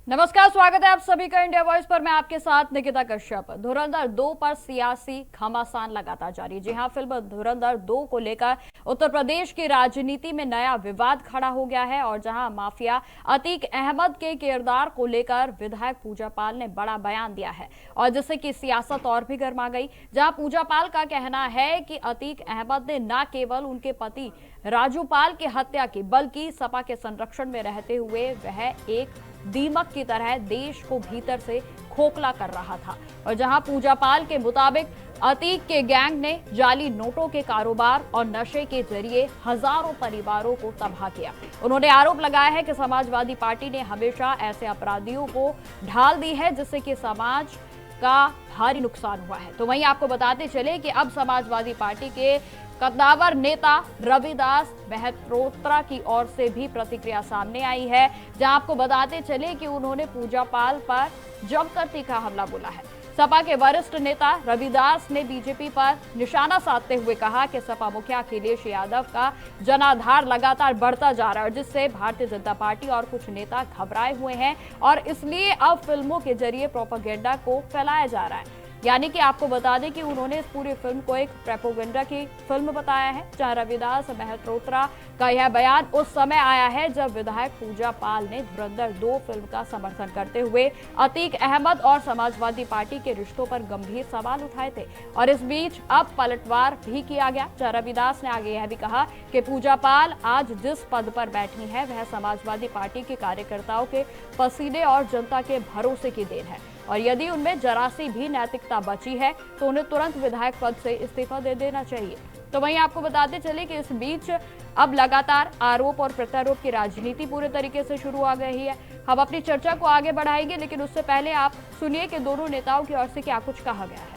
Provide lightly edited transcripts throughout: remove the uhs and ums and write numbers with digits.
नमस्कार, स्वागत है आप सभी का इंडिया वॉइस पर। मैं आपके साथ निकिता कश्यप। धुरंधर 2 पर सियासी घमासान लगातार जारी। जी हां, फिल्म धुरंधर 2 को लेकर उत्तर प्रदेश की राजनीति में नया विवाद खड़ा हो गया है और जहां माफिया अतीक अहमद के किरदार को लेकर विधायक पूजा पाल ने बड़ा बयान दिया है और जिससे कि सियासत और भी गर्मा गई। जहां पूजा पाल का कहना है कि अतीक अहमद ने न केवल उनके पति राजू पाल की हत्या की, बल्कि सपा के संरक्षण में रहते हुए वह एक दीमक की तरह देश को भीतर से खोखला कर रहा था। और जहां पूजा पाल के मुताबिक अतीक के गैंग ने जाली नोटों के कारोबार और नशे के जरिए हजारों परिवारों को तबाह किया। उन्होंने आरोप लगाया है कि समाजवादी पार्टी ने हमेशा ऐसे अपराधियों को ढाल दी है जिससे कि समाज का भारी नुकसान हुआ है। तो वहीं आपको बताते चले कि अब समाजवादी पार्टी के कद्दावर नेता रविदास मेहत्रोत्रा की ओर से भी प्रतिक्रिया सामने आई है, जहां आपको बताते चले कि उन्होंने पूजा पाल पर जमकर तीखा हमला बोला है। सपा के वरिष्ठ नेता रविदास ने बीजेपी पर निशाना साधते हुए कहा कि सपा मुखिया अखिलेश यादव का जनाधार लगातार बढ़ता जा रहा है, जिससे भारतीय जनता पार्टी और कुछ नेता घबराए हुए हैं और इसलिए अब फिल्मों के जरिए प्रोपेगेंडा को फैलाया जा रहा है। यानी कि आपको बता दें कि उन्होंने इस पूरी फिल्म को एक प्रोपेगेंडा की फिल्म बताया है। जहां रविदास मेहत्रोत्रा का यह बयान उस समय आया है जब विधायक पूजा पाल ने धुरंधर 2 फिल्म का समर्थन करते हुए अतीक अहमद और समाजवादी पार्टी के रिश्तों पर गंभीर सवाल उठाए थे। और इस बीच अब पलटवार भी किया गया, जहां रविदास ने आगे यह भी कहा कि पूजा पाल आज जिस पद पर बैठी है वह समाजवादी पार्टी के कार्यकर्ताओं के पसीने और जनता के भरोसे की देन है और यदि उनमें जरा सी भी नैतिकता बची है तो उन्हें तुरंत विधायक पद से इस्तीफा दे देना चाहिए। तो वहीं आपको बताते चले कि इस बीच अब लगातार आरोप और प्रत्यारोप की राजनीति पूरे तरीके से शुरू हो गई है। हम अपनी चर्चा को आगे बढ़ाएंगे, लेकिन उससे पहले आप सुनिए कि दोनों नेताओं की ओर से क्या कुछ कहा गया है।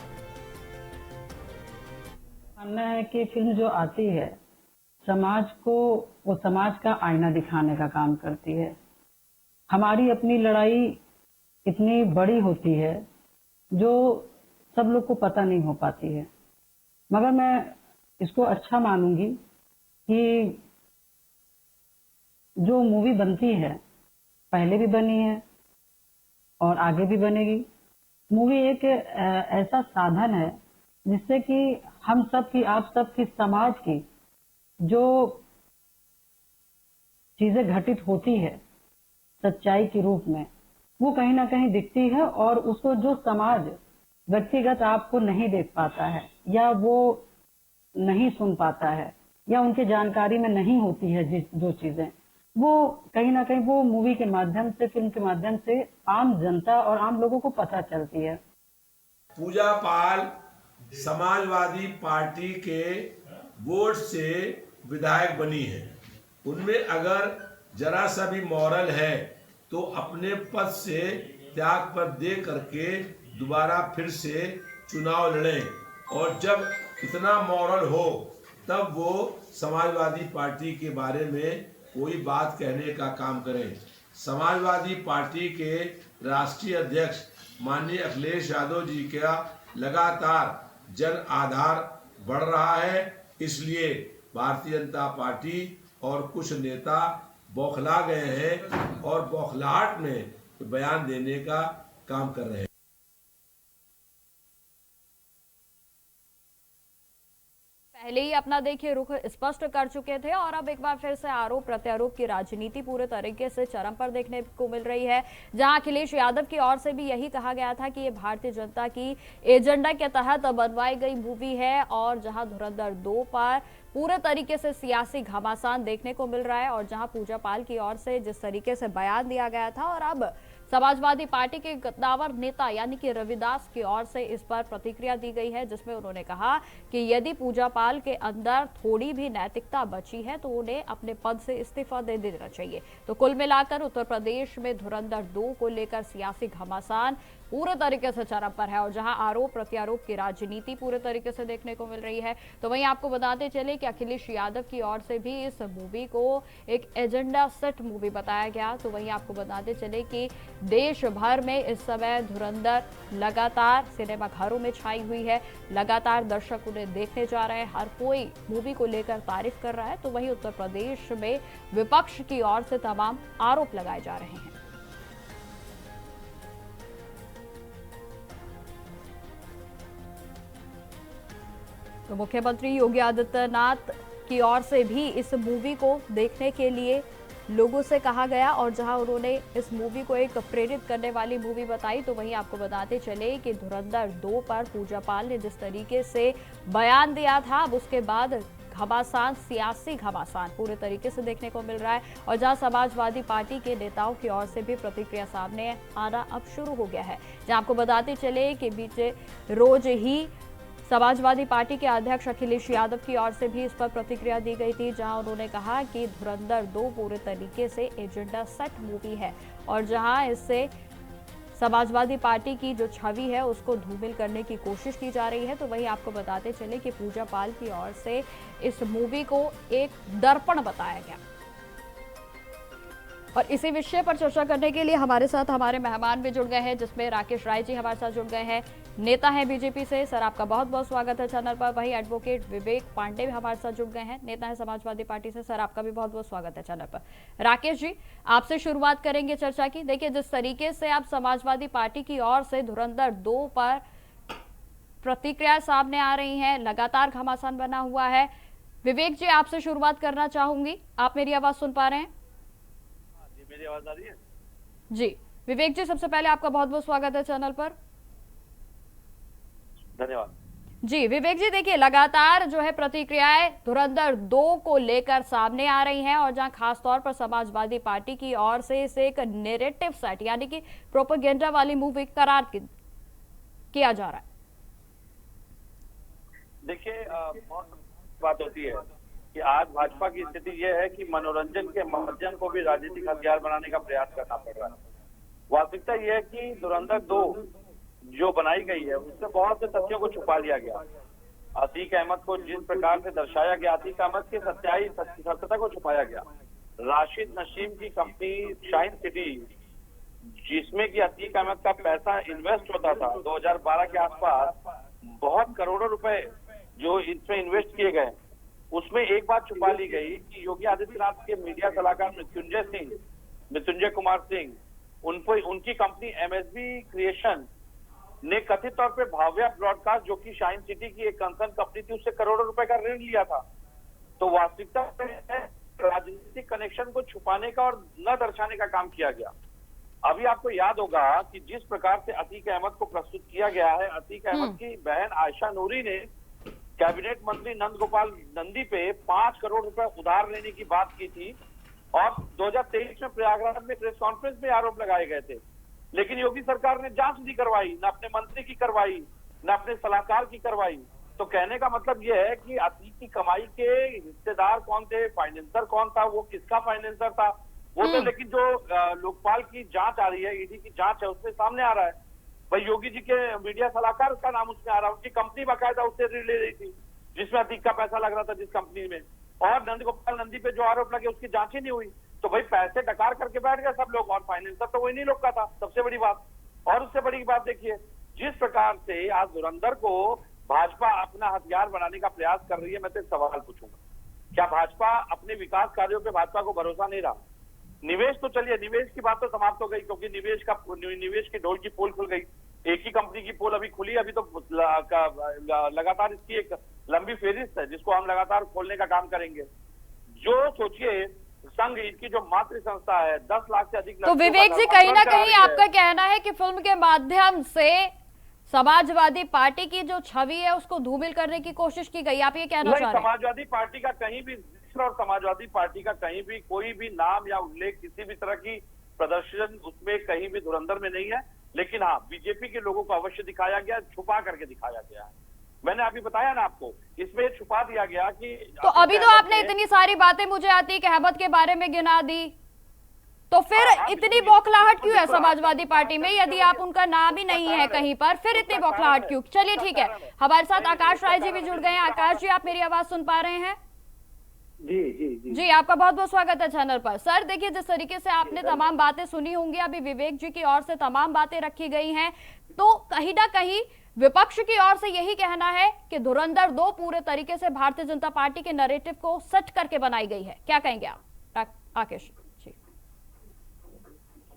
मानना है कि फिल्म जो आती है समाज को, वो समाज का आईना दिखाने का काम करती है। हमारी अपनी लड़ाई इतनी बड़ी होती है जो सब लोग को पता नहीं हो पाती है, मगर मैं इसको अच्छा मानूंगी कि जो मूवी बनती है, पहले भी बनी है और आगे भी बनेगी। मूवी एक ऐसा साधन है जिससे कि हम सब की, आप सब की, समाज की जो चीजें घटित होती है सच्चाई के रूप में, वो कहीं ना कहीं दिखती है और उसको जो समाज व्यक्तिगत आपको नहीं देख पाता है या वो नहीं सुन पाता है या उनके जानकारी में नहीं होती है जो चीजें, वो कहीं ना कहीं वो मूवी के माध्यम से, फिल्म के माध्यम से आम जनता और आम लोगों को पता चलती है। पूजा पाल समाजवादी पार्टी के वोट से विधायक बनी है। उनमें अगर जरा सा भी मॉरल है तो अपने पद से त्याग पर दे करके दोबारा फिर से चुनाव लड़ें और जब इतना मॉरल हो तब वो समाजवादी पार्टी के बारे में कोई बात कहने का काम करें। समाजवादी पार्टी के राष्ट्रीय अध्यक्ष माननीय अखिलेश यादव जी का लगातार जन आधार बढ़ रहा है, इसलिए भारतीय जनता पार्टी और कुछ नेता बौखला गए हैं और बौखलाहट में बयान देने का काम कर रहे हैं। पहले ही अपना देखिए रुख स्पष्ट कर चुके थे और अब एक बार फिर से आरोप प्रत्यारोप की राजनीति पूरे तरीके से चरम पर देखने को मिल रही है। जहां अखिलेश यादव की ओर से भी यही कहा गया था कि ये भारतीय जनता की एजेंडा के तहत बनवाई गई मूवी है और जहां धुरंधर 2 पर पूरे तरीके से सियासी घमासान देखने को मिल रहा है और जहां पूजा पाल की ओर से जिस तरीके से बयान दिया गया था और अब समाजवादी पार्टी के कद्दावर नेता यानी कि रविदास की ओर से इस पर प्रतिक्रिया दी गई है, जिसमें उन्होंने कहा कि यदि पूजा पाल के अंदर थोड़ी भी नैतिकता बची है तो उन्हें अपने पद से इस्तीफा दे देना चाहिए। तो कुल मिलाकर उत्तर प्रदेश में धुरंधर 2 को लेकर सियासी घमासान पूरे तरीके से चरम पर है और जहां आरोप प्रत्यारोप की राजनीति पूरे तरीके से देखने को मिल रही है। तो वहीं आपको बताते चले कि अखिलेश यादव की ओर से भी इस मूवी को एक एजेंडा सेट मूवी बताया गया। तो वहीं आपको बताते चले कि देश भर में इस समय धुरंधर लगातार सिनेमा घरों में छाई हुई है, लगातार दर्शक उन्हें देखने जा रहे हैं, हर कोई मूवी को लेकर तारीफ कर रहा है। तो वहीं उत्तर प्रदेश में विपक्ष की ओर से तमाम आरोप लगाए जा रहे हैं। तो मुख्यमंत्री योगी आदित्यनाथ की ओर से भी इस मूवी को देखने के लिए लोगों से कहा गया और जहां उन्होंने इस मूवी को एक प्रेरित करने वाली मूवी बताई, तो वहीं आपको बताते चले कि धुरंधर 2 पर पूजा पाल ने जिस तरीके से बयान दिया था, अब उसके बाद घमासान, सियासी घमासान पूरे तरीके से देखने को मिल रहा है। और जहां समाजवादी पार्टी के नेताओं की ओर से भी प्रतिक्रिया सामने आना अब शुरू हो गया है। जहां आपको बताते चले कि बीते रोज ही समाजवादी पार्टी के अध्यक्ष अखिलेश यादव की ओर से भी इस पर प्रतिक्रिया दी गई थी, जहां उन्होंने कहा कि धुरंधर 2 पूरे तरीके से एजेंडा सेट मूवी है और जहां इससे समाजवादी पार्टी की जो छवि है उसको धूमिल करने की कोशिश की जा रही है। तो वहीं आपको बताते चले कि पूजा पाल की ओर से इस मूवी को एक दर्पण बताया गया। और इसी विषय पर चर्चा करने के लिए हमारे साथ हमारे मेहमान भी जुड़ गए हैं, जिसमें राकेश राय जी हमारे साथ जुड़ गए हैं, नेता हैं बीजेपी से। सर, आपका बहुत बहुत स्वागत है चैनल पर। वहीं एडवोकेट विवेक पांडे भी हमारे साथ जुड़ गए हैं, नेता है समाजवादी पार्टी से। सर, आपका भी बहुत बहुत स्वागत है चैनल पर। राकेश जी, आपसे शुरुआत करेंगे चर्चा की। देखिए, जिस तरीके से आप समाजवादी पार्टी की ओर से धुरंधर 2 पर प्रतिक्रिया सामने आ रही है, लगातार घमासान बना हुआ है। विवेक जी, आपसे शुरुआत करना चाहूंगी। आप मेरी आवाज सुन पा रहे हैं? मेरी आवाज आ रही है? जी विवेक जी, सबसे पहले आपका बहुत बहुत स्वागत है चैनल पर। धन्यवाद जी विवेक जी, देखिए लगातार जो है प्रतिक्रियाएं धुरंधर 2 को लेकर सामने आ रही हैं और जहां खास तौर पर समाजवादी पार्टी की ओर से इसे एक नैरेटिव सेट यानी कि प्रोपेगेंडा वाली मूवी करार किया जा रहा है। देखिए, बहुत बात होती है कि आज भाजपा की स्थिति यह है कि मनोरंजन के माध्यम को भी राजनीतिक हथियार बनाने का प्रयास करना पड़ रहा है। वास्तविकता यह है कि धुरंधर 2 जो बनाई गई है उससे बहुत से तथ्यों को छुपा लिया गया। अतीक अहमद को जिस प्रकार से दर्शाया गया, अतीक अहमद की सच्चाई सत्यता को छुपाया गया। राशिद नशीम की कंपनी शाइन सिटी, जिसमें कि अतीक अहमद का पैसा इन्वेस्ट होता था 2012 के आसपास, बहुत करोड़ों रुपए जो इसमें इन्वेस्ट किए गए, उसमें एक बात छुपा ली गई कि योगी आदित्यनाथ के मीडिया सलाहकार मृत्युंजय कुमार सिंह, उनकी कंपनी एमएसबी क्रिएशन ने कथित तौर पे भाव्या ब्रॉडकास्ट, जो कि शाइन सिटी की एक कंसर्न कंपनी थी, उससे करोड़ों रुपए का ऋण लिया था। तो वास्तविकता राजनीतिक कनेक्शन को छुपाने का और न दर्शाने का काम किया गया। अभी आपको याद होगा कि जिस प्रकार से अतीक अहमद को प्रस्तुत किया गया है, अतीक अहमद की बहन आयशा नूरी ने कैबिनेट मंत्री नंद गोपाल नंदी पे 5 करोड़ रुपए उधार लेने की बात की थी और 2023 में प्रयागराज में प्रेस कॉन्फ्रेंस में आरोप लगाए गए थे। लेकिन योगी सरकार ने जांच नहीं करवाई, न अपने मंत्री की करवाई, न अपने सलाहकार की करवाई। तो कहने का मतलब यह है कि अतीक की कमाई के हिस्सेदार कौन थे, फाइनेंसर कौन था, वो किसका फाइनेंसर था, वो तो लेकिन जो लोकपाल की जांच आ रही है, ईडी की जांच है, उसमें सामने आ रहा है। भाई योगी जी के मीडिया सलाहकार का नाम उसमें आ रहा है, उनकी कंपनी बाकायदा उससे ऋण ले रही थी जिसमें अतीक का पैसा लग रहा था जिस कंपनी में, और नंद गोपाल नंदी पे जो आरोप लगे उसकी जांच ही नहीं हुई। तो भाई पैसे डकार करके बैठ गए सब लोग और फाइनेंसर तो वही नहीं लोग का था, सबसे बड़ी बात। और उससे बड़ी बात देखिए, जिस प्रकार से आज धुरंधर को भाजपा अपना हथियार बनाने का प्रयास कर रही है, मैं तो एक सवाल पूछूंगा, क्या भाजपा अपने विकास कार्यों पे भाजपा को भरोसा नहीं रहा? निवेश तो चलिए, निवेश की बात तो समाप्त हो गई क्योंकि निवेश की डोर की पोल खुल गई। एक ही कंपनी की पोल अभी खुली, अभी तो लगातार इसकी एक लंबी फेरिस्त है जिसको हम लगातार खोलने का काम करेंगे। जो सोचिए, संघ इनकी जो मातृ संस्था है, 10 लाख से अधिक। तो विवेक जी, कहीं ना कहीं आपका कहना है कि फिल्म के माध्यम से समाजवादी पार्टी की जो छवि है उसको धूमिल करने की कोशिश की गई, आप ये कहना चाह रहे हैं? समाजवादी पार्टी का कहीं भी जिक्र और समाजवादी पार्टी का कहीं भी कोई भी नाम या उल्लेख किसी भी तरह की प्रदर्शन उसमें कहीं भी धुरंधर में नहीं है। लेकिन हाँ, बीजेपी के लोगों को अवश्य दिखाया गया, छुपा करके दिखाया गया है। मैंने अभी बताया ना आपको, इसमें छुपा दिया गया कि तो अभी तो आपने इतनी सारी बातें मुझे अतीक अहमद के बारे में गिना दी, तो फिर इतनी बौखलाहट क्यों है समाजवादी पार्टी में? यदि आप उनका नाम ही नहीं है कहीं पर, फिर इतनी बौखलाहट क्यों? चलिए ठीक है, हमारे साथ आकाश राय जी भी जुड़ गए हैं। आकाश जी, आप मेरी आवाज सुन पा रहे हैं? जी, आपका बहुत बहुत स्वागत है चैनल पर। सर देखिए, जिस तरीके से आपने तमाम बातें सुनी होंगी, अभी विवेक जी की ओर से तमाम बातें रखी गई हैं, तो कहीं ना कहीं विपक्ष की ओर से यही कहना है कि धुरंधर 2 पूरे तरीके से भारतीय जनता पार्टी के नैरेटिव को सच करके बनाई गई है। क्या कहेंगे आप आकेश जी?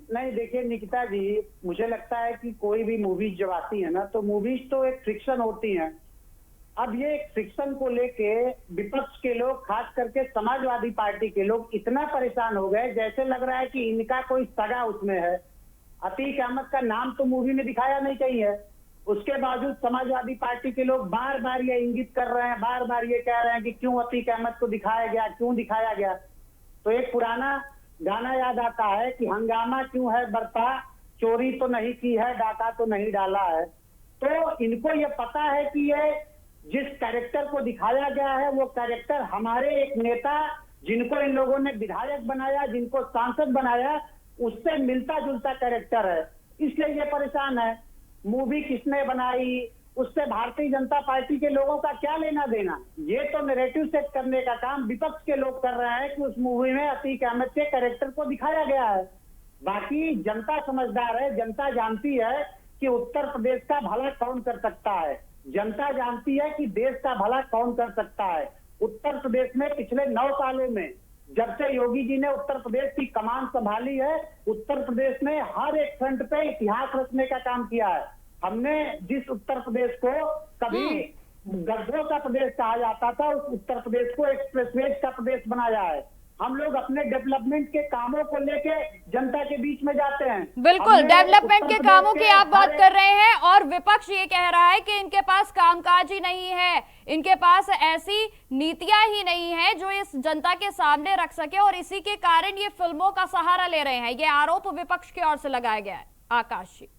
नहीं, देखिए निकिता जी, मुझे लगता है कि कोई भी मूवीज जब आती है ना, तो मूवीज तो एक फ्रिक्शन होती हैं। अब ये शिक्षण को लेके विपक्ष के लोग, खास करके समाजवादी पार्टी के लोग इतना परेशान हो गए जैसे लग रहा है कि इनका कोई सगा उसमें है। अतीक अहमद का नाम तो मूवी में दिखाया नहीं कहीं है, उसके बावजूद समाजवादी पार्टी के लोग बार बार ये इंगित कर रहे हैं, बार बार ये कह रहे हैं कि क्यों अतीक अहमद को दिखाया गया, क्यों दिखाया गया। तो एक पुराना गाना याद आता है कि हंगामा क्यों है बरपा, चोरी तो नहीं की है, डाका तो नहीं डाला है। तो इनको ये पता है कि ये जिस कैरेक्टर को दिखाया गया है वो कैरेक्टर हमारे एक नेता, जिनको इन लोगों ने विधायक बनाया, जिनको सांसद बनाया, उससे मिलता जुलता कैरेक्टर है, इसलिए ये परेशान है। मूवी किसने बनाई, उससे भारतीय जनता पार्टी के लोगों का क्या लेना देना। ये तो नैरेटिव सेट करने का काम विपक्ष के लोग कर रहे हैं कि उस मूवी में अतीक अहमद के कैरेक्टर को दिखाया गया है। बाकी जनता समझदार है, जनता जानती है कि उत्तर प्रदेश का भला कौन कर सकता है, जनता जानती है कि देश का भला कौन कर सकता है। उत्तर प्रदेश में पिछले 9 सालों में जब से योगी जी ने उत्तर प्रदेश की कमान संभाली है, उत्तर प्रदेश ने हर एक फ्रंट पे इतिहास रचने का काम किया है। हमने जिस उत्तर प्रदेश को कभी गड्ढों का प्रदेश कहा जाता था, उस उत्तर प्रदेश को एक्सप्रेसवेज का प्रदेश बनाया है। हम लोग अपने डेवलपमेंट के कामों को लेके जनता के बीच में जाते हैं। बिल्कुल, डेवलपमेंट के कामों की आप बात कर रहे हैं और विपक्ष ये कह रहा है कि इनके पास कामकाज ही नहीं है, इनके पास ऐसी नीतियां ही नहीं है जो इस जनता के सामने रख सके और इसी के कारण ये फिल्मों का सहारा ले रहे हैं। ये आरोप विपक्ष की ओर से लगाया गया है। आकाश जी,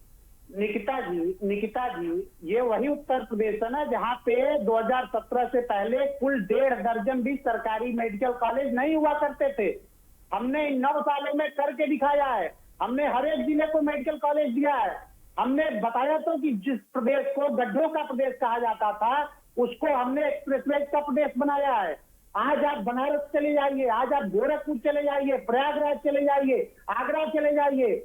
निकिता जी, ये वही उत्तर प्रदेश है ना जहाँ पे 2017 से पहले कुल 1.5 दर्जन भी सरकारी मेडिकल कॉलेज नहीं हुआ करते थे। हमने इन 9 सालों में करके दिखाया है। हमने हर एक जिले को मेडिकल कॉलेज दिया है। हमने बताया तो कि जिस प्रदेश को गड्ढों का प्रदेश कहा जाता था, उसको हमने एक्सप्रेसवेज का प्रदेश बनाया है। आज आप बनारस चले जाइए, आज आप गोरखपुर चले जाइए, प्रयागराज चले जाइए, आगरा चले जाइए,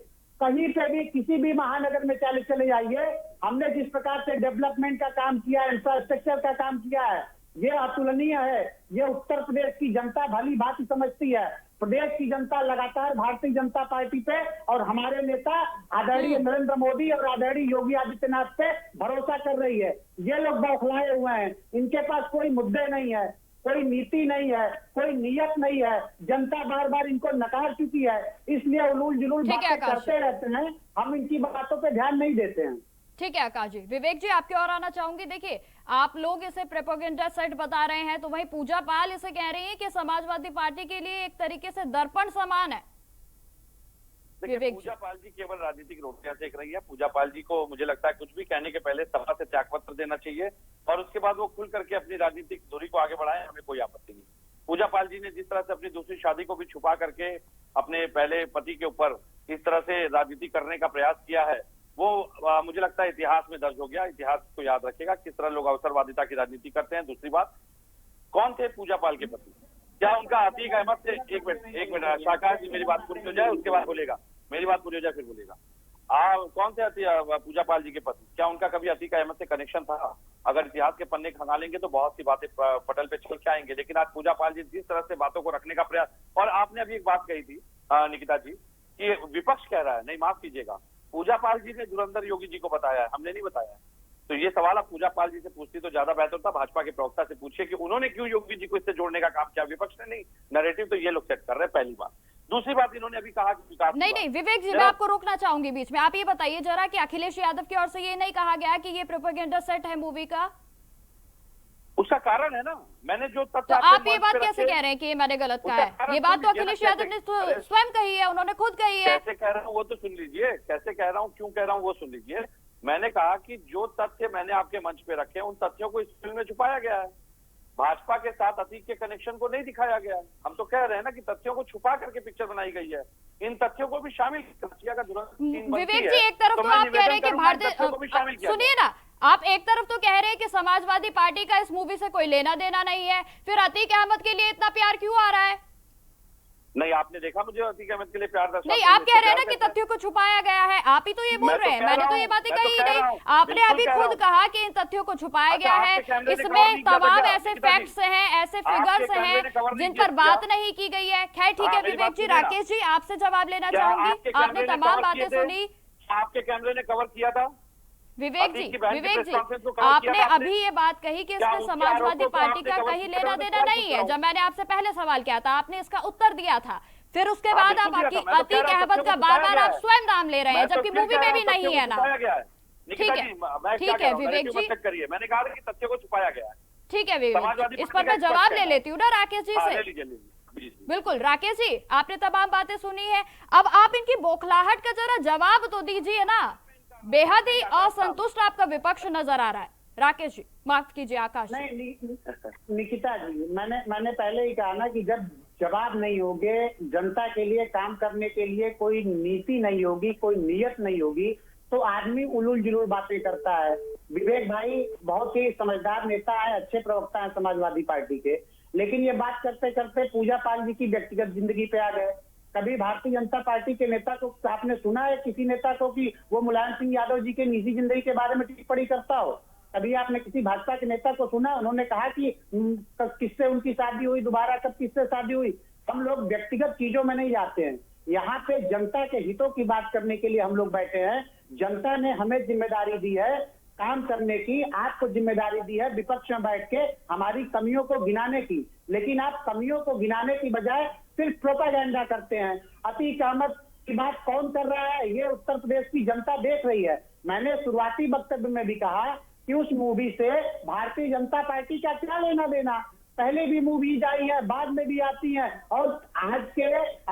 कहीं पे भी किसी भी महानगर में चले जाइए, हमने जिस प्रकार से डेवलपमेंट का काम किया है, इंफ्रास्ट्रक्चर का काम किया है, ये अतुलनीय है। ये उत्तर प्रदेश की जनता भली भांति समझती है। प्रदेश की जनता लगातार भारतीय जनता पार्टी पे और हमारे नेता आदरणीय नरेंद्र मोदी और आदरणीय योगी आदित्यनाथ पे भरोसा कर रही है। ये लोग बौखलाए हुए हैं, इनके पास कोई मुद्दे नहीं है, कोई नीति नहीं है, कोई नियत नहीं है। जनता बार बार इनको नकार चुकी है, इसलिए उलूल जुलूल बातें करते रहते हैं। हम इनकी बातों पे ध्यान नहीं देते हैं। ठीक है आकाश जी। विवेक जी, आपके और आना चाहूंगी। देखिए, आप लोग इसे प्रोपेगेंडा सेट बता रहे हैं, तो वहीं पूजा पाल इसे कह रही है कि समाजवादी पार्टी के लिए एक तरीके से दर्पण समान है। देखिए, पूजा पाल जी केवल राजनीतिक रोटियां सेक रही है। पूजा पाल जी को मुझे लगता है कुछ भी कहने के पहले सभा से त्यागपत्र देना चाहिए और उसके बाद वो खुल करके अपनी राजनीतिक दूरी को आगे बढ़ाएं, हमें कोई आपत्ति नहीं। पूजा पाल जी ने जिस तरह से अपनी दूसरी शादी को भी छुपा करके अपने पहले पति के ऊपर इस तरह से राजनीति करने का प्रयास किया है, वो मुझे लगता है इतिहास में दर्ज हो गया। इतिहास को याद रखेगा किस तरह लोग अवसरवादिता की राजनीति करते हैं। दूसरी बात, कौन थे पूजा पाल के पति? क्या उनका अतीक अहमद से? एक मिनट शाकाश जी, मेरी बात पूरी हो जाए उसके बाद बोलेगा, मेरी बात पूरी हो जाए फिर बोलेगा। कौन थे पूजा पाल जी के पति? क्या उनका कभी अतीक अहमद से कनेक्शन था? अगर इतिहास के पन्ने खंगालेंगे तो बहुत सी बातें पटल पे चल के आएंगे। लेकिन आज पूजा पाल जी जिस तरह से बातों को रखने का प्रयास, और आपने अभी एक बात कही थी निकिता जी कि विपक्ष कह रहा है, नहीं माफ कीजिएगा, पूजा पाल जी ने धुरंधर योगी जी को बताया है, हमने नहीं बताया है। तो ये सवाल आप पूजा पाल जी से पूछती तो ज्यादा बेहतर था। भाजपा के प्रवक्ता से पूछिए कि उन्होंने क्यों योगी जी को इससे जोड़ने का काम किया। विपक्ष ने नहीं, नैरेटिव तो ये लोग सेट कर रहे हैं, पहली बात। दूसरी बात, इन्होंने अभी कहा कि विकास नहीं विवेक जी, मैं आपको रोकना चाहूंगी बीच में। आप ये बताइए जरा कि अखिलेश यादव की ओर से ये नहीं कहा गया कि ये प्रोपेगेंडा सेट है मूवी का? उसका कारण है ना, मैंने जो तथ्य, तो आप ये बात कैसे कह रहे हैं कि ये मैंने गलत कहा है? ये बात तो अखिलेश यादव ने स्वयं कही है, उन्होंने खुद कही है। कैसे कह रहा हूँ वो तो सुन लीजिए, कैसे कह रहा हूँ, क्यों कह रहा हूँ वो सुन लीजिए। मैंने कहा कि जो तथ्य मैंने आपके मंच पे रखे उन तथ्यों को इस फिल्म में छुपाया गया है। भाजपा के साथ अतीक के कनेक्शन को नहीं दिखाया गया है। हम तो कह रहे हैं ना कि तथ्यों को छुपा करके पिक्चर बनाई गई है। इन तथ्यों को भी शामिल किया गया। विवेक जी, एक तरफ तो आप कह रहे हैं कि भारतीय, सुनिए ना, आप एक तरफ तो कह रहे हैं कि समाजवादी पार्टी का इस मूवी से कोई लेना देना नहीं है, फिर अतीक अहमद के लिए इतना प्यार क्यों आ रहा है? नहीं, आपने देखा मुझे अतीक अहमद के लिए प्यार दर्शाते? नहीं, आप कह रहे हैं ना कि तथ्यों को छुपाया गया है, आप ही तो ये बोल रहे हैं, मैंने तो ये बातें कही ही नहीं। आपने अभी खुद कहा कि इन तथ्यों को छुपाया गया है, इसमें तमाम ऐसे फैक्ट्स हैं, ऐसे फिगर्स हैं जिन पर बात नहीं की गई है। खैर ठीक है विवेक जी, राकेश जी आपसे जवाब लेना चाहूंगी। आपने तमाम बातें सुनी, आपके कैमरे ने कवर किया था? विवेक जी, अतीक की बहन की विवेक प्रेस जी, कॉन्फ्रेंस को कवर किया आपने था आपने? अभी ये बात कही कि क्या इसमें उनके समाजवादी आरोपों को पार्टी आपने का कवर कहीं किया? लेना मैं देना सवाल नहीं पूछ है। रहा हूं। जब मैंने आपसे पहले सवाल किया था आपने इसका उत्तर दिया था, फिर उसके हाँ, बाद आप बिल्कुल दिया था। मैं तो कह अतीक रहा हूं, अहमद तथ्यों का को बार छुपाया बार गया आप है। स्वयं नाम ले रहे हैं, मैं तो जबकि फिर मूवी कह में रहा भी हूं, नहीं तथ्यों है को नाम। छुपाया गया है। निकिता ठीक है, जी, मैं क्या ठीक कह है रहा हूं, विवेक नैरेटिव जी, मत चेक करिए। मैंने कहा कि तथ्यों को छुपाया गया है। ठीक है विवेक समाजवादी जी, इस पार्टी पर का मैं स्पष्ट जवाब कहना ले है। लेती हूँ ना राकेश जी हाँ, से। ले लीजिए प्लीज। बिल्कुल राकेश जी, आपने तमाम बातें सुनी है, अब आप इनकी बौखलाहट का जरा जवाब तो दीजिए ना। बेहद ही असंतुष्ट आपका विपक्ष नजर आ रहा है। राकेश जी, माफ कीजिए आकाश जी। नहीं निकिता जी, मैंने पहले ही कहा ना कि जब जवाब नहीं होगे, जनता के लिए काम करने के लिए कोई नीति नहीं होगी, कोई नियत नहीं होगी, तो आदमी उलूल जुलूल बातें करता है। विवेक भाई बहुत ही समझदार नेता है, अच्छे प्रवक्ता है समाजवादी पार्टी के, लेकिन ये बात करते करते पूजा पाल जी की व्यक्तिगत जिंदगी पे आ गए। कभी भारतीय जनता पार्टी के नेता को आपने सुना है किसी नेता को कि वो मुलायम सिंह यादव जी के निजी जिंदगी के बारे में टिप्पणी करता हो? कभी आपने किसी भाजपा के नेता को सुना उन्होंने कहा कि किससे उनकी शादी हुई, दोबारा कब किससे शादी हुई? हम लोग व्यक्तिगत चीजों में नहीं जाते हैं। यहाँ पे जनता के हितों की बात करने के लिए हम लोग बैठे हैं। जनता ने हमें जिम्मेदारी दी है काम करने की, आपको जिम्मेदारी दी है विपक्ष में बैठ के हमारी कमियों को गिनाने की, लेकिन आप कमियों को गिनाने की बजाय सिर्फ प्रोपागेंडा करते हैं। अतीक अहमद की बात कौन कर रहा है ये उत्तर प्रदेश की जनता देख रही है। मैंने शुरुआती वक्तव्य में भी कहा कि उस मूवी से भारतीय जनता पार्टी का क्या लेना देना। पहले भी मूवीज आई है, बाद में भी आती हैं, और आज के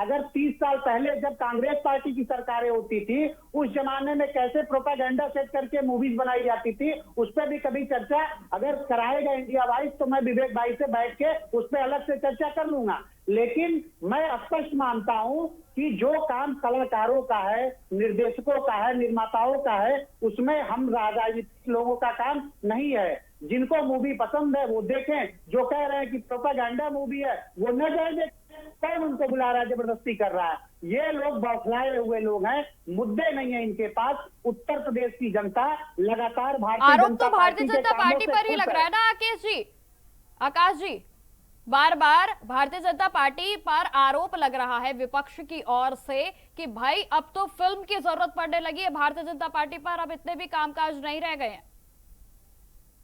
अगर 30 साल पहले जब कांग्रेस पार्टी की सरकारें होती थी उस जमाने में कैसे प्रोपागेंडा सेट करके मूवीज बनाई जाती थी, उस पर भी कभी चर्चा अगर कराएगा इंडिया वाइज तो मैं विवेक भाई से बैठ के उस पर अलग से चर्चा कर लूंगा। लेकिन मैं स्पष्ट मानता हूं कि जो काम कलाकारों का है, निर्देशकों का है, निर्माताओं का है, उसमें हम राजनीतिक लोगों का काम नहीं है। जिनको मूवी पसंद है वो देखें, जो कह रहे हैं कि प्रोपागेंडा मूवी है वो न जाए। कौन उनको बुला रहा है, जबरदस्ती कर रहा है? ये लोग बौखलाए हुए लोग हैं, मुद्दे नहीं है इनके पास। उत्तर प्रदेश की जनता लगातार भारतीय आरोप जनता तो भारतीय पार्टी के जनता कामों पार्टी से पर ही खुश लग रहा है ना आकाश जी, बार बार भारतीय जनता पार्टी पर आरोप लग रहा है विपक्ष की ओर से कि भाई अब तो फिल्म की जरूरत पड़ने लगी है भारतीय जनता पार्टी पर, अब इतने भी कामकाज नहीं रह गए हैं।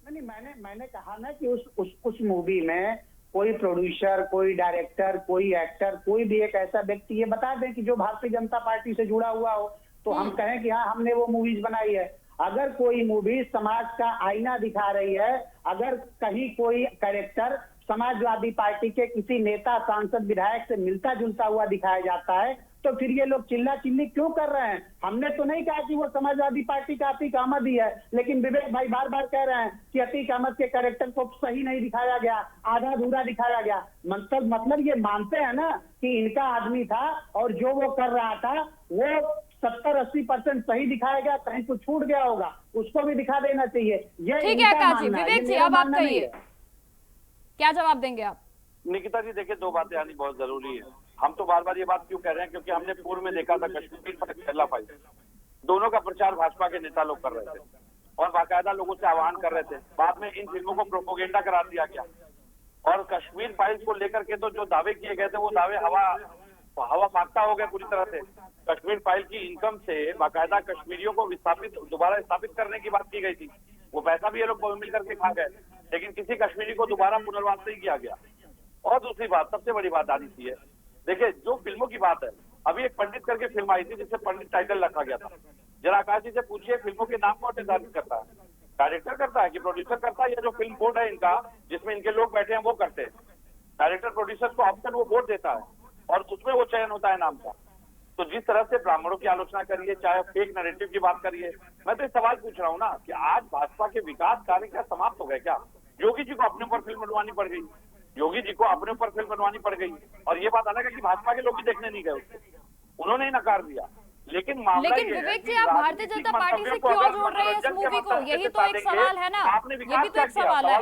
नहीं, मैंने कहा ना कि उस मूवी में कोई प्रोड्यूसर, कोई डायरेक्टर, कोई एक्टर, कोई भी एक ऐसा व्यक्ति ये बता दें कि जो भारतीय जनता पार्टी से जुड़ा हुआ हो, तो हम कहें कि हाँ हमने वो मूवीज बनाई है। अगर कोई मूवी समाज का आईना दिखा रही है, अगर कहीं कोई कैरेक्टर समाजवादी पार्टी के किसी नेता, सांसद, विधायक से मिलता जुलता हुआ दिखाया जाता है, तो फिर ये लोग चिल्ला चिल्ली क्यों कर रहे हैं? हमने तो नहीं कहा कि वो समाजवादी पार्टी का अतीक अहमद ही है, लेकिन विवेक भाई बार बार कह रहे हैं कि अतीक अहमद के कैरेक्टर को सही नहीं दिखाया गया, आधा अधूरा दिखाया गया। मतलब ये मानते हैं ना कि इनका आदमी था और जो वो कर रहा था वो 70-80% सही दिखाया गया, कहीं कुछ छूट गया होगा उसको भी दिखा देना चाहिए। ये ठीक है आकाश जी, विवेक जी अब आप कहिए क्या जवाब देंगे आप? निकिता जी देखिए, दो बातें आनी बहुत जरूरी है। हम तो बार बार ये बात क्यों कह रहे हैं, क्योंकि हमने पूर्व में देखा था कश्मीर पर केरला फाइल, दोनों का प्रचार भाजपा के नेता लोग कर रहे थे और बाकायदा लोगों से आह्वान कर रहे थे। बाद में इन फिल्मों को प्रोपोगेंडा करार दिया गया और कश्मीर फाइल्स को लेकर के तो जो दावे किए गए थे वो दावे हवा फाकता हो गया पूरी तरह से। कश्मीर फाइल की इनकम से बाकायदा कश्मीरियों को दोबारा स्थापित करने की बात की गई थी। वो पैसा भी ये लोग मिल करके खा गए, लेकिन किसी कश्मीरी को दोबारा पुनर्वास नहीं किया गया। और दूसरी बात, सबसे बड़ी बात आनी चाहिए, देखिए जो फिल्मों की बात है, अभी एक पंडित करके फिल्म आई थी जिससे पंडित टाइटल रखा गया था। जरा आकाश जी से पूछिए फिल्मों के नाम कौन निर्धारित करता है? डायरेक्टर करता है कि प्रोड्यूसर करता है? या जो फिल्म बोर्ड है इनका जिसमें इनके लोग बैठे हैं वो करते हैं? डायरेक्टर प्रोड्यूसर को ऑप्शन वो बोर्ड देता है और उसमें वो चयन होता है नाम का। तो जिस तरह से ब्राह्मणों की आलोचना करिए, चाहे फेक नैरेटिव की बात करिए, मैं तो एक सवाल पूछ रहा हूँ ना कि आज भाजपा के विकास कार्य क्या समाप्त हो गए क्या? योगी जी को अपने ऊपर फिल्म बनवानी पड़ गई, योगी जी को अपने ऊपर फिल्म बनवानी पड़ गई, और ये बात अलग है कि भाजपा के लोग भी देखने नहीं गए उसको, उन्होंने ही नकार दिया। लेकिन विवेक जी आप भारतीय जनता पार्टी से क्यों जोड़ रहे हैं इस मूवी को? यही तो एक सवाल है ना, आपने ये भी तो एक सवाल है।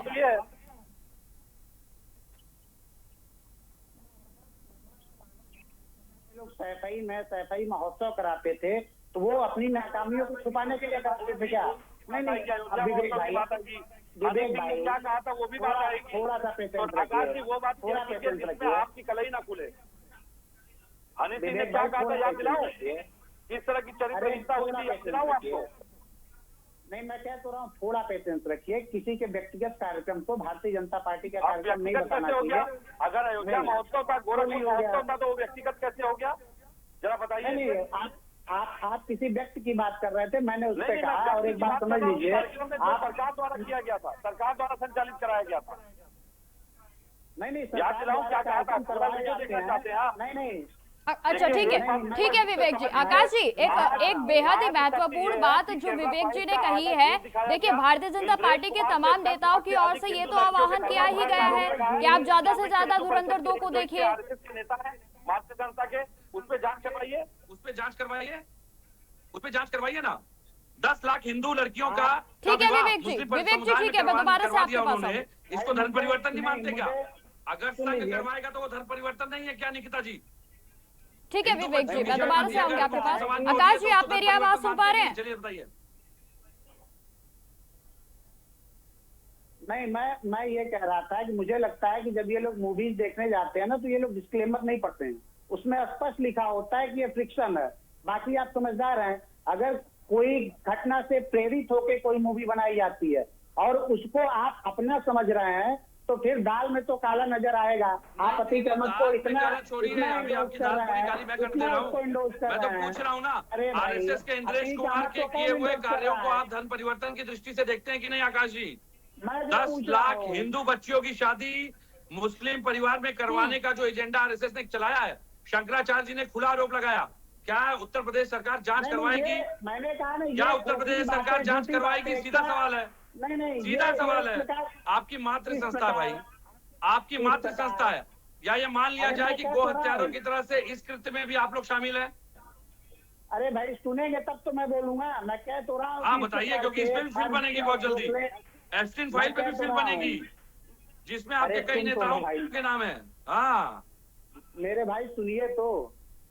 सैफई महोत्सव कराते थे तो वो अपनी नाकामियों को छुपाने के लिए कराते थे क्या? नहीं, विवेक भाई क्या कहा था वो भी बात आएगी। थोड़ा सा पेशेंस रखिए, वो बात थोड़ा पेशेंस रखिए, आपकी कलई ना खुले। हनी सिंह ने क्या कहा था याद दिलाओ? किस तरह की चरित्र हिंसा हुई थी याद दिलाओ आपको? नहीं, मैं कह तो रहा हूँ थोड़ा पेशेंस रखिए। किसी के व्यक्तिगत कार्यक्रम को भारतीय जनता पार्टी का आप कार्यक्रम नहीं व्यक्तिगत बताना कैसे हो गया? चाहिए। अगर अयोध्या नहीं, महोत्सव था, गोरखपुर नहीं हो गया। महोत्सव था, तो वो व्यक्तिगत कैसे हो गया? जरा नहीं बताइए। नहीं, आप किसी व्यक्ति की बात कर रहे थे, मैंने उस नहीं, पर नहीं, कहा। और एक बात समझ लीजिए, कार्यक्रम में जो आप सरकार द्वारा किया गया था, सरकार द्वारा संचालित कराया गया था। नहीं याद दिलाऊं क्या कहा था? कार्यक्रम पूरा करवाए वीडियो जाते देखना हैं। चाहते हैं आप? नहीं, अच्छा ठीक है, ठीक है विवेक जी। आकाश जी, एक बेहद ही महत्वपूर्ण बात जो विवेक जी ने कही है, देखिए भारतीय जनता पार्टी के तमाम नेताओं की ओर से ये तो आह्वान किया ही गया है कि आप ज्यादा से ज्यादा धुरंधर 2 को देखिए। नेता है भारतीय जनता के, उस पर जांच करवाइए, उस पे जांच करवाइए ना। 10 लाख हिंदू लड़कियों का ठीक है विवाह विवेक जी, मुस्लिम विवेक जी समुदाय ठीक में है, मैं दोबारा से करवा आपके दिया पास उन्होंने। आऊं। इसको धर्म परिवर्तन नहीं मानते क्या? अगर सुन संघ लीजिए। करवाएगा तो वो धर्म परिवर्तन नहीं है क्या निकिता जी? ठीक है विवेक जी, मैं दोबारा से आऊंगी आपके पास। समाज आकाश जी, को आप धर्म मेरी आवाज परिवर्तन सुन पा रहे हैं? चलिए बताइए। नहीं, मैं ये कह रहा था कि मुझे लगता है कि जब ये लोग मूवीज देखने जाते हैं ना, तो ये लोग डिस्क्लेमर नहीं पढ़ते हैं। उसमें स्पष्ट लिखा होता है कि ये फ्रिक्शन है। बाकी आप समझदार हैं, अगर कोई घटना से प्रेरित होकर कोई मूवी बनाई जाती है और उसको आप अपना समझ रहे हैं, तो फिर दाल में तो काला नजर आएगा। आप अतीक अहमद को इतना इंडोर्स कर रहे हैं, इतना उसको इंडोर्स कर मैं तो रहे हैं। पूछ रहा हूँ ना, अरे भाई, आरएसएस के इंद्रेश अतीक कुमार अहमद के को कौन किए हुए endorse कर कार्यों रहा को है? आप धर्म परिवर्तन की दृष्टि से देखते हैं कि नहीं आकाश जी? मैं जो 10 पूछ रहा लाख हूँ। हिंदू बच्चियों की शादी मुस्लिम परिवार में करवाने का जो एजेंडा आरएसएस ने चलाया है, शंकराचार्य जी ने खुला आरोप लगाया। क्या उत्तर प्रदेश सरकार जांच नहीं, करवाएगी? मैंने कहा ना, क्या ये उत्तर प्रदेश झूठी सरकार बातें, जांच झूठी करवाएगी? बातें, सीधा क्या- सवाल है, नहीं, सीधा ये सवाल इस है। प्रकार- आपकी मातृ इस संस्था है भाई, प्रकार- आपकी इस मातृ प्रकार- संस्था है। या ये मान लिया अरे जाए मैं कि क्या गो कर रहा हत्यारों हूँ? की तरह से इस कृत्य में भी आप लोग शामिल हैं? अरे भाई, सुनेंगे तब तो मैं बोलूंगा। मैं कह तो रहा हूँ हाँ कि इस बताइए, प्रकार क्योंकि इस के पे भी फिल्म हर बनेगी बहुत जल्दी। दूसरे- एप्स्टीन फाइल पे भी मैं कह तो फिल्म रहा बनेगी हूँ। जिसमें आपके अरे कई सुन तो नेताओं लो भाई। के नाम है। हाँ मेरे भाई सुनिए तो,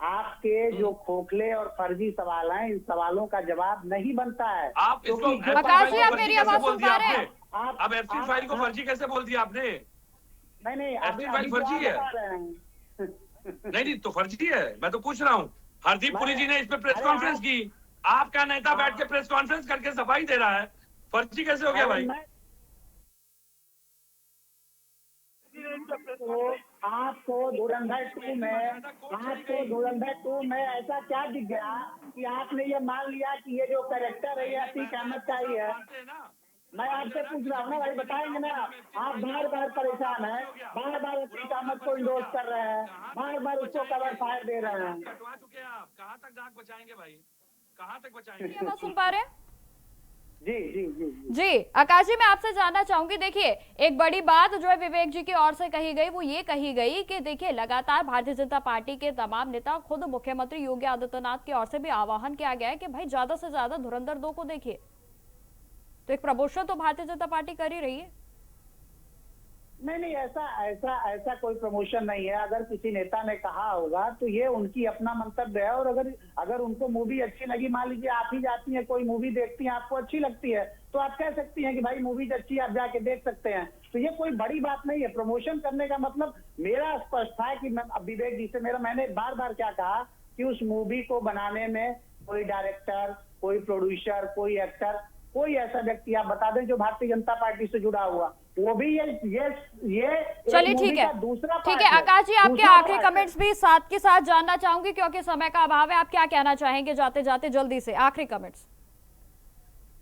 आपके जो खोखले और फर्जी सवाल हैं, इन सवालों का जवाब नहीं बनता है। आप इसको क्योंकि जो- आकाश जी, आप फर्जी मेरी कैसे आवाज बोल सुन दिया पा रहे आपने? हैं? अब एप्स्टीन फाइल को फर्जी कैसे बोल दिया आपने? नहीं, अभी एप्स्टीन फाइल अभी तो फर्जी आप है। बता रहे हैं। नहीं तो फर्जी है। मैं तो पूछ रहा हूँ, हरदीप पुरी जी ने इस पे प्रेस अरे कॉन्फ्रेंस आप- की, आपका नेता बैठ के प्रेस कॉन्फ्रेंस करके सफाई दे रहा है, फर्जी कैसे हो गया भाई? तो आपको धुरंधर 2 में ऐसा क्या दिख गया कि आपने ये मान लिया कि ये जो कैरेक्टर है ये अतीक अहमद का ही है? मैं आपसे पूछ रहा हूँ ना भाई, बताएंगे ना। आप बार बार परेशान हैं, बार बार अतीक अहमद को इंडोर्स कर रहे हैं, बार बार उसको कवर फायर दे रहे हैं। कटवा चुके हैं आप, कहाँ तक दाग बचाएंगे भाई? कहाँ तक बचाएंगे? मेरी आवाज सुन पा रहे हैं? जी जी जी जी। जी आकाश जी, मैं आपसे जानना चाहूंगी, देखिए एक बड़ी बात जो है विवेक जी की ओर से कही गई, वो ये कही गई कि देखिए लगातार भारतीय जनता पार्टी के तमाम नेता, खुद मुख्यमंत्री योगी आदित्यनाथ की ओर से भी आह्वान किया गया है कि भाई ज्यादा से ज्यादा धुरंधर 2 को देखिए। तो एक प्रमोशन तो भारतीय जनता पार्टी कर ही रही है। नहीं, ऐसा कोई प्रमोशन नहीं है। अगर किसी नेता ने कहा होगा तो ये उनकी अपना मंतव्य है। और अगर उनको मूवी अच्छी लगी, मान लीजिए आप ही जाती हैं, कोई मूवी देखती हैं, आपको अच्छी लगती है, तो आप कह सकती हैं कि भाई मूवीज अच्छी है, आप जाके देख सकते हैं। तो ये कोई बड़ी बात नहीं है। प्रमोशन करने का मतलब मेरा स्पष्ट था कि मैं अब विवेक जी से मैंने बार बार क्या कहा कि उस मूवी को बनाने में कोई डायरेक्टर, कोई प्रोड्यूसर, कोई एक्टर, कोई ऐसा व्यक्ति आप बता दें जो भारतीय जनता पार्टी से जुड़ा हुआ, वो भी ये चलिए ठीक है, दूसरा ठीक है। आकाश जी, आपके आखिरी कमेंट्स भी साथ के साथ जानना चाहूंगी क्योंकि समय का अभाव है। आप क्या कहना चाहेंगे जाते जाते, जल्दी से आखिरी कमेंट्स?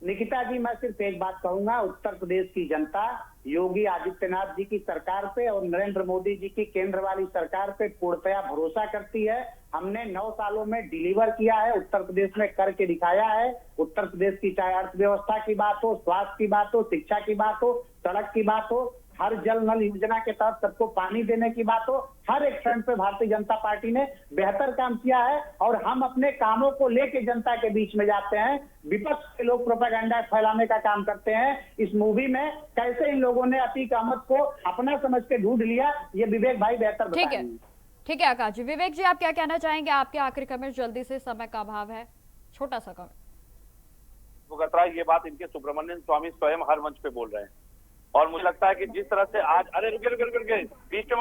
निकिता जी, मैं सिर्फ एक बात कहूंगा, उत्तर प्रदेश की जनता योगी आदित्यनाथ जी की सरकार पे और नरेंद्र मोदी जी की केंद्र वाली सरकार पे पूर्णतया भरोसा करती है। हमने 9 सालों में डिलीवर किया है, उत्तर प्रदेश में करके दिखाया है। उत्तर प्रदेश की चाहे अर्थव्यवस्था की बात हो, स्वास्थ्य की बात हो, शिक्षा की बात हो, सड़क की बात हो, हर जल नल योजना के तहत सबको पानी देने की बात हो, हर एक फ्रंट पे भारतीय जनता पार्टी ने बेहतर काम किया है। और हम अपने कामों को लेके जनता के बीच में जाते हैं। विपक्ष के लोग प्रोपेगेंडा फैलाने का काम करते हैं। इस मूवी में कैसे इन लोगों ने अतीक अहमद को अपना समझ के ढूंढ लिया, ये विवेक भाई बेहतर बताएंगे। ठीक है आकाश जी। विवेक जी, आप क्या कहना चाहेंगे? आपके आखिरी कमेंट जल्दी से, समय का अभाव है, छोटा सा कमेंट। मुगतरा ये बात इनके सुब्रमण्यम स्वामी स्वयं हर मंच पे बोल रहे हैं। और मुझे लगता है कि जिस तरह से आज, अरे रुके, बीच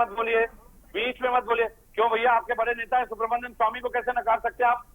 में मत बोलिए, क्यों भैया? आपके बड़े नेता है सुब्रमण्यम स्वामी को कैसे नकार सकते हैं आप?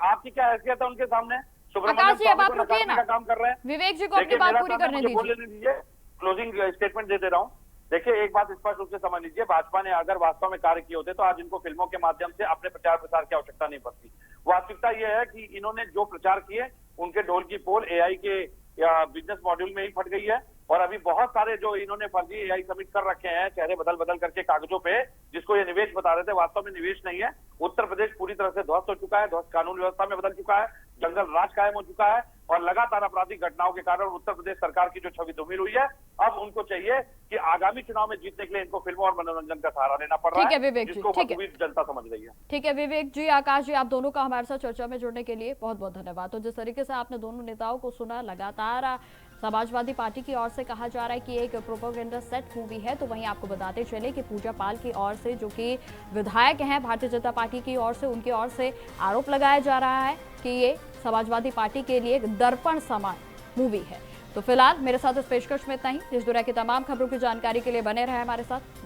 आपकी क्या हैसियत है उनके सामने? आकाश जी, अब आप रुकिए ना। का काम कर रहे हैं। विवेक जी को अपनी देखिए, बात मेरा पूरी काम है, करने मुझे दीजिए। बोलने दीजिए, क्लोजिंग स्टेटमेंट दे रहा हूँ। देखिए, एक बात स्पष्ट रूप से समझ लीजिए, भाजपा ने अगर वास्तव में कार्य किए होते तो आज इनको फिल्मों के माध्यम से अपने प्रचार प्रसार की आवश्यकता नहीं पड़ती। वास्तविकता यह है कि इन्होंने जो प्रचार किए उनके ढोल की पोल एआई के बिजनेस मॉड्यूल में ही फट गई है। और अभी बहुत सारे जो इन्होंने फर्जी एआई सबमिट कर रखे हैं चेहरे बदल बदल करके कागजों पे, जिसको ये निवेश बता रहे थे, वास्तव में निवेश नहीं है। उत्तर प्रदेश पूरी तरह से ध्वस्त हो चुका है, ध्वस्त कानून व्यवस्था में बदल चुका है, जंगल राज कायम हो चुका है और लगातार आपराधिक घटनाओं के कारण उत्तर प्रदेश सरकार की जो छवि धूमिल हुई है। अब उनको चाहिए कि आगामी चुनाव में जीतने के लिए इनको फिल्मों और मनोरंजन का सहारा लेना पड़ रहा ठीक है विवेक जी, जिसको ठीक है। बखूबी जनता समझ रही है। ठीक है विवेक जी, आकाश जी, आप दोनों का हमारे साथ चर्चा में जुड़ने के लिए बहुत बहुत धन्यवाद। तो जिस तरीके से आपने दोनों नेताओं को सुना, लगातार समाजवादी पार्टी की ओर से कहा जा रहा है कि एक प्रोपेगेंडा सेट मूवी है, तो वहीं आपको बताते चले कि पूजा पाल की ओर से, जो कि विधायक हैं भारतीय जनता पार्टी की ओर से, उनकी ओर से आरोप लगाया जा रहा है कि ये समाजवादी पार्टी के लिए एक दर्पण समान मूवी है। तो फिलहाल मेरे साथ इस पेशकश में इतना ही। इस दुनिया की तमाम खबरों की जानकारी के लिए बने रहे हमारे साथ।